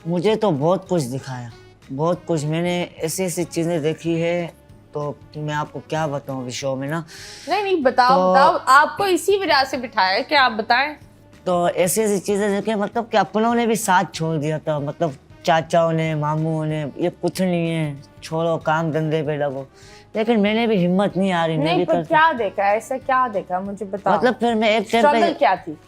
मुझे तो बहुत कुछ दिखाया, बहुत कुछ। मैंने ऐसी ऐसी चीज़ें देखी है तो मैं आपको क्या बताऊं अभी शो में ना। नहीं बताओ बताओ, आपको इसी वजह से बिठाया है कि आप बताएं। तो ऐसी ऐसी चीज़ें देखी, मतलब कि अपनों ने भी साथ छोड़ दिया था, मतलब चाचाओं ने, मामूओं ने, ये कुछ नहीं है, छोड़ो काम धंधे पे लगो। लेकिन मैंने भी हिम्मत नहीं आ रही, मैं नहीं भी पर क्या देखा, ऐसा क्या देखा मुझे बताओ। मतलब फिर मैं एक टाइम स्ट्रगल क्या थी?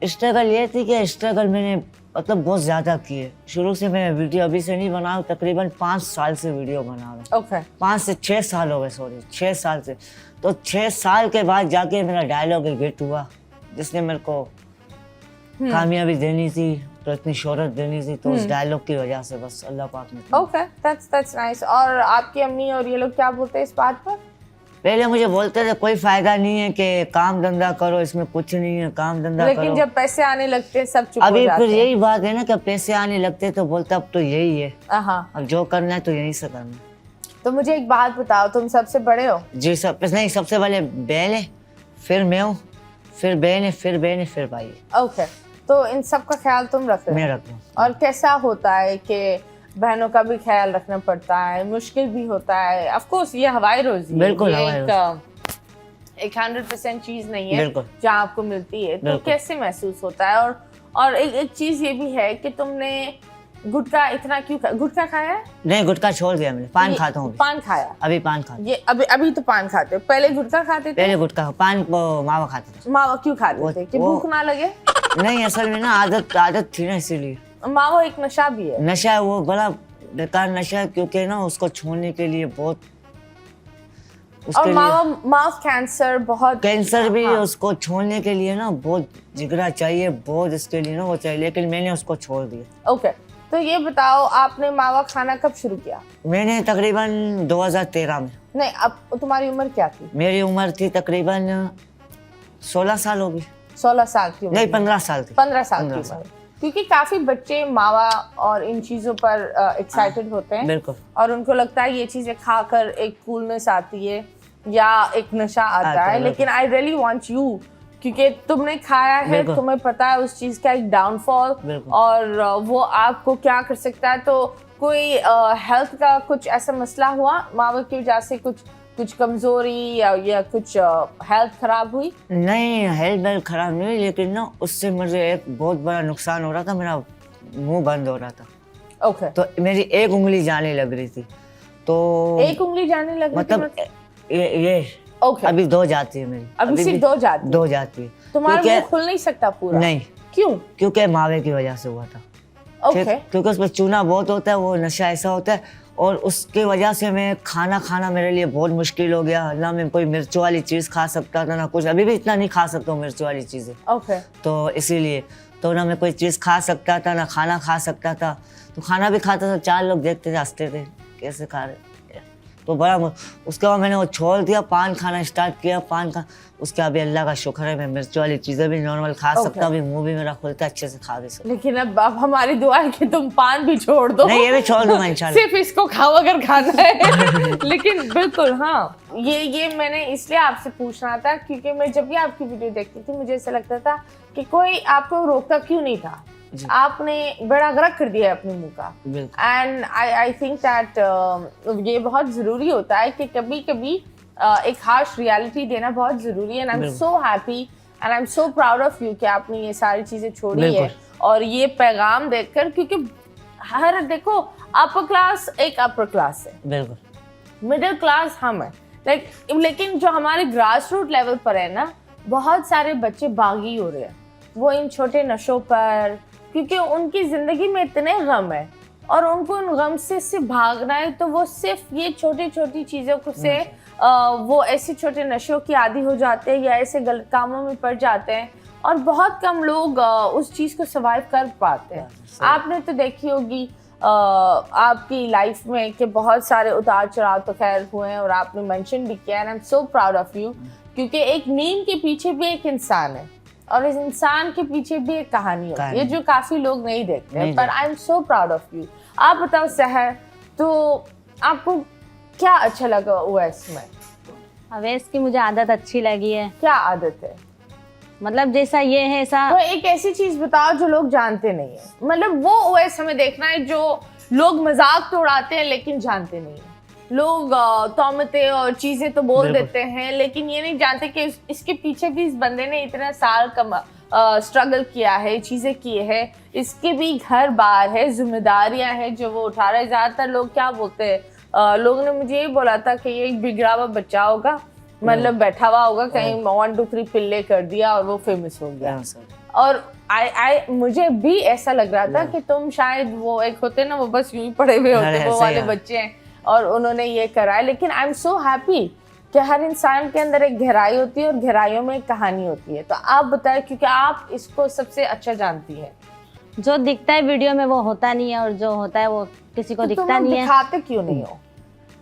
स्ट्रगल ये थी कि स्ट्रगल मैंने मतलब बहुत ज़्यादा किए। शुरू से मैं वीडियो अभी से नहीं बना रहा हूँ, तकरीबन 5 साल से वीडियो बना रहा हूँ। ओके 5 से 6 साल हो गए, सॉरी 6 साल से। तो 6 साल के बाद जाके मेरा डायलॉग हिट हुआ, जिसने मेरे को कामयाबी देनी थी, तो इतनी शोहरत देनी थी, तो उस डायलॉग की वजह से बस अल्लाह पाक ने। Okay that's nice. और आपकी अम्मी और ये लोग क्या बोलते हैं इस बात पर? पहले मुझे बोलते थे कोई फायदा नहीं है कि काम धंधा करो, इसमें कुछ नहीं है, काम धंधा करो। लेकिन जब पैसे आने लगते हैं सब चुप हो अभी जाते फिर हैं। यही बात है ना कि पैसे आने लगते तो बोलता अब तो यही है, हाँ अब जो करना है तो यहीं से करना है। तो मुझे एक बात बताओ, तुम सबसे बड़े हो? जी सब नहीं, सबसे पहले बहन है, फिर मैं हूँ, फिर बहन है, फिर बहन है, फिर भाई है। ओके तो इन सब का ख्याल तुम रख रहे मैं हो? रखता हूँ। और कैसा होता है कि बहनों का भी ख्याल रखना पड़ता है, मुश्किल भी होता है? ऑफ कोर्स ये हवाई रोजी है, बिल्कुल, ये हवाई एक 100% चीज नहीं है बिल्कुल। जहाँ आपको मिलती है। तो बिल्कुल। कैसे महसूस होता है? और एक चीज ये भी है कि तुमने गुटखा इतना क्यों गुटखा खाया है? नहीं, गुटखा छोड़ दिया मैंने, पान खाता हूँ। पान खाया? अभी पान खाता। ये अभी तो पान खाते हो, पहले गुटखा खाते थे? पहले गुटखा, पान वो मावा खाता था। मावा क्यों खाते थे? कि भूख ना लगे? नहीं, असल में ना आदत थी ना, इसीलिए। मावा एक नशा भी है। नशा है, वो बड़ा बेकार नशा है, क्योंकि ना उसको छोड़ने के लिए बहुत और माउथ कैंसर बहुत, कैंसर भी हाँ। उसको छोड़ने के लिए ना बहुत जिगरा चाहिए, बहुत इसके लिए ना वो चाहिए, लेकिन मैंने उसको छोड़ दिया। ओके तो ये बताओ, आपने मावा खाना कब शुरू किया? मैंने तकरीबन 2013 में। नहीं, अब तुम्हारी उम्र क्या थी? मेरी उम्र थी तकरीबन 16 साल होगी। 16 साल की उम्र? नहीं, 15 साल थी। 15 साल की उम्र। क्योंकि काफी बच्चे मावा और इन चीजों पर एक्साइटेड होते हैं। बिल्कुल। और उनको लगता है ये चीजें खाकर एक कूलनेस आती है या एक नशा आता है। लेकिन आई रियली वांट यू, क्योंकि तुमने खाया है, तुम्हें पता है उस चीज का एक डाउनफॉल और वो आपको क्या कर सकता है। तो कोई हेल्थ का कुछ ऐसा मसला हुआ मावा की वजह से? कुछ कमजोरी या कुछ हेल्थ खराब हुई? नहीं, हेल्थ खराब नहीं हुई, लेकिन ना उससे मुझे एक बहुत बड़ा नुकसान हो रहा था, मेरा मुंह बंद हो रहा था। ओके तो मेरी एक उंगली जाने लग रही थी। तो एक उंगली जाने लग रही थी मतलब ये ओके अभी 2 जाती है मेरी। अभी सिर्फ 2 जाती है? तुम्हारा मुंह खुल नहीं सकता पूरा? नहीं। क्यों? क्योंकि मावे की वजह से हुआ था। ओके क्योंकि उसमें चूना बहुत होता है, वो नशा ऐसा होता है, और उसके वजह से मैं खाना मेरे लिए बहुत मुश्किल हो गया। ना मैं कोई मिर्च वाली चीज़ खा सकता था, ना कुछ। अभी भी इतना नहीं खा सकता हूँ मिर्च वाली चीज़ें। ओके तो इसीलिए तो ना मैं कोई चीज़ खा सकता था, ना खाना खा सकता था। तो खाना भी खाता था, 4 लोग देखते थे, हंसते थे कैसे खा रहे। तो बड़ा उसके बाद मैंने वो छोड़ दिया, पान खाना स्टार्ट किया। पान खा उसके अभी अल्लाह का शुक्र है, मैं मिर्च वाली चीज़ें भी नॉर्मल खा सकता हूँ, मुंह भी मेरा खुलता है, अच्छे से खा भी सकता। लेकिन अब हमारी दुआ है कि तुम पान भी छोड़ दो। नहीं, ये भी छोड़ दूंगा इंशाल्लाह। सिर्फ इसको खाओ अगर खाना है। लेकिन बिल्कुल हाँ, ये मैंने इसलिए आपसे पूछना था क्योंकि मैं जब भी आपकी वीडियो देखती थी मुझे ऐसा लगता था कि कोई आपको रोकता क्यों नहीं था। आपने बड़ा गर्क कर दिया है अपने मुंह का। एंड आई थिंक दैट ये बहुत जरूरी होता है कि कभी कभी एक हार्श रियलिटी देना बहुत जरूरी है। And I am so happy and I am so proud of you कि आपने ये सारी चीजें छोड़ी है और ये पैगाम देखकर, क्योंकि हर देखो अपर क्लास एक अपर क्लास है, बिल्कुल मिडिल क्लास हम है, लेकिन जो हमारे ग्रास रूट लेवल पर है ना, बहुत सारे बच्चे बागी हो रहे हैं वो इन छोटे नशों पर, क्योंकि उनकी जिंदगी में इतने गम है और उनको उन गम से सिर्फ भागना है। तो वो सिर्फ ये छोटी छोटी चीज़ों को से वो ऐसे छोटे नशों की आदी हो जाते हैं या ऐसे गलत कामों में पड़ जाते हैं और बहुत कम लोग उस चीज़ को सर्वाइव कर पाते हैं। आपने तो देखी होगी आपकी लाइफ में कि बहुत सारे उतार चढ़ाव तो खैर हुए हैं और आपने मेंशन भी किया। And I am so proud of you, क्योंकि एक नीम के पीछे भी एक इंसान है और इस इंसान के पीछे भी एक कहानी होती है जो काफी लोग नहीं देखते हैं। पर I am so proud of you. आप बताओ सहर, तो आपको क्या अच्छा लगा हुआ इसमें? अवैस की मुझे आदत अच्छी लगी है। क्या आदत है? मतलब जैसा ये है ऐसा। तो एक ऐसी चीज बताओ जो लोग जानते नहीं है, मतलब वो ओएस हमें देखना है जो लोग मजाक तो उड़ाते हैं लेकिन जानते नहीं है। लोग तौमतें और चीजें तो बोल देते हैं लेकिन ये नहीं जानते कि इसके पीछे भी इस बंदे ने इतना साल स्ट्रगल किया है, चीजें की है, इसके भी घर बार है, जिम्मेदारियां हैं जो वो उठा रहे हैं। ज्यादातर लोग क्या बोलते हैं, लोगों ने मुझे ये बोला था कि ये एक बिगड़ा हुआ बच्चा होगा, मतलब बैठा हुआ होगा कहीं 1 2 3 पिल्ले कर दिया और वो फेमस हो गया। और मुझे भी ऐसा लग रहा था कि तुम शायद वो एक होते ना, वो बस यूं ही पड़े हुए होते, वो वाले बच्चे हैं और उन्होंने ये करा है। लेकिन आई एम सो हैप्पी कि हर इंसान के अंदर एक गहराई होती है और गहराइयों में एक कहानी होती है। तो आप बताएं, क्योंकि आप इसको सबसे अच्छा जानती है। जो दिखता है वीडियो में वो होता नहीं है और जो होता है वो किसी को तो दिखता नहीं है। दिखाते क्यों नहीं हो?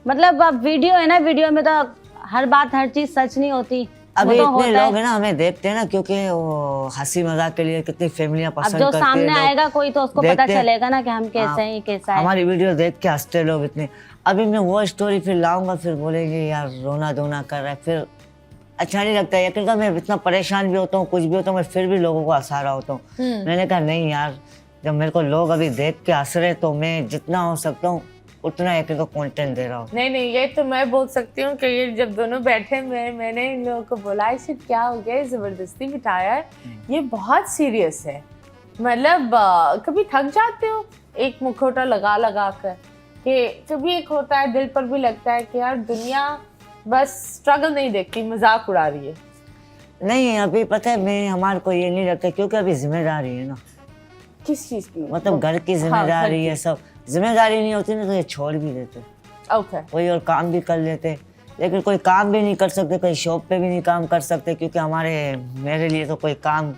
मतलब अब वीडियो है ना, वीडियो में तो हर बात हर चीज सच नहीं होती। अभी तो इतने लोग हैं ना हमें देखते हैं ना, क्योंकि वो हंसी मजाक के लिए कितनी फैमिलियां अब पसंद जो करती है। सामने आएगा कोई तो उसको पता देखते हैं। चलेगा ना कि हम कैसे हैं, कैसा है। हमारी वीडियो देख के हंसते लोग इतने। अभी मैं वो स्टोरी फिर लाऊंगा, फिर बोलेंगे यार रोना धोना कर रहा है, फिर अच्छा नहीं लगता है। क्योंकि मैं इतना परेशान भी होता हूँ, कुछ भी होता हूँ, मैं फिर भी लोगों को हंसा रहा होता हूँ। मैंने कहा नहीं यार, जब मेरे को लोग अभी देख के हंस रहे तो मैं जितना हो सकता हूँ उतना एक को कंटेंट दे रहा हूँ। नहीं, ये तो मैं बोल सकती हूँ कि ये जब दोनों बैठे मैंने इन लोगों को बोला इसे क्या हो गया, जबरदस्ती बिठाया है, ये बहुत सीरियस है। मतलब कभी थक जाते हो एक मुखौटा लगा कर, कि कभी एक होता है दिल पर भी लगता है कि यार दुनिया बस स्ट्रगल नहीं देखती, मजाक उड़ा रही है। नहीं अभी पता है, मैं हमारे को ये नहीं लगता, क्योंकि अभी जिम्मेदारी है ना। किस चीज की? मतलब घर की जिम्मेदारी है, सब जिम्मेदारी नहीं होती ना तो ये छोड़ भी देते, ओके। कोई और काम भी कर लेते। लेकिन कोई काम भी नहीं कर सकते, कहीं शॉप पे भी नहीं काम कर सकते, क्योंकि मेरे लिए तो कोई काम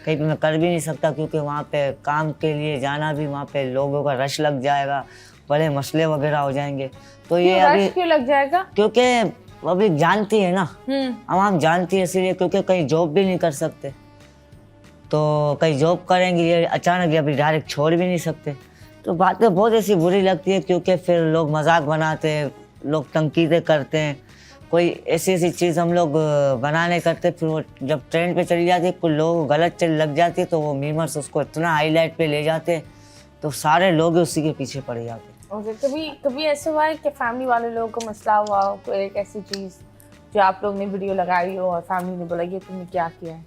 कहीं पे मैं कर भी नहीं सकता, क्योंकि वहाँ पे काम के लिए जाना भी, वहाँ पे लोगों का रश लग जाएगा, बड़े मसले वगैरह हो जाएंगे। तो ये अभी क्यों लग जाएगा? क्योंकि अभी जानती है ना, हम जानती है इसलिए, क्योंकि कहीं जॉब भी नहीं कर सकते। तो कहीं जॉब करेंगे, ये अचानक अभी डायरेक्ट छोड़ भी नहीं सकते। तो बातें बहुत ऐसी बुरी लगती है, क्योंकि फिर लोग मजाक बनाते हैं, लोग तंकीदें करते हैं, कोई ऐसी चीज़ हम लोग बनाने करते, फिर वो जब ट्रेंड पे चली जाती है, कुछ लोग गलत चल लग जाती है, तो वो मीमर्स उसको इतना हाईलाइट पे ले जाते हैं, तो सारे लोग उसी के पीछे पड़ जाते हैं। ओके। कभी ऐसा हुआ है कि फैमिली वाले लोगों को मसला हुआ हो, कोई एक ऐसी चीज़ जो आप लोग ने वीडियो लगाई हो और फैमिली ने बोला ये तुमने क्या किया है,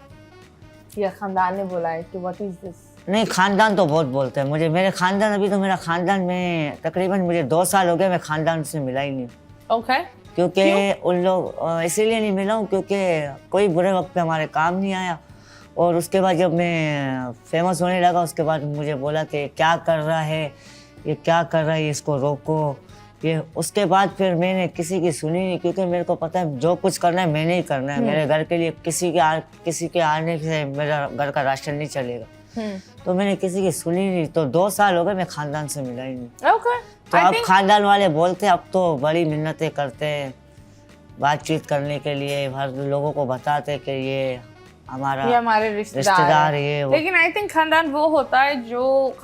या खानदान ने बोला है कि व्हाट इज दिस? नहीं, खानदान तो बहुत बोलते हैं मुझे। मेरे खानदान, अभी तो मेरा खानदान में तकरीबन मुझे 2 साल हो गए, मैं खानदान से मिला ही नहीं। ओके। क्योंकि उन लोग इसीलिए नहीं मिला हूँ क्योंकि कोई बुरे वक्त पे हमारे काम नहीं आया। और उसके बाद जब मैं फेमस होने लगा, उसके बाद मुझे बोला कि क्या कर रहा है, ये क्या कर रहा है, इसको रोको ये। उसके बाद फिर मैंने किसी की सुनी नहीं, क्योंकि मेरे को पता है जो कुछ करना है मैंने ही करना है। मेरे घर के लिए किसी के आने से मेरा घर का राशन नहीं चलेगा। तो मैंने किसी की सुनी नहीं। तो 2 साल हो गए मैं खानदान से मिला ही नहीं। ओके। तो अब खानदान वाले बोलते हैं, अब तो बड़ी मिन्नतें करते हैं बातचीत करने के लिए, हर लोगों को बताते कि ये हमारे रिश्तेदार है, ये वो। लेकिन आई थिंक खानदान वो होता है जो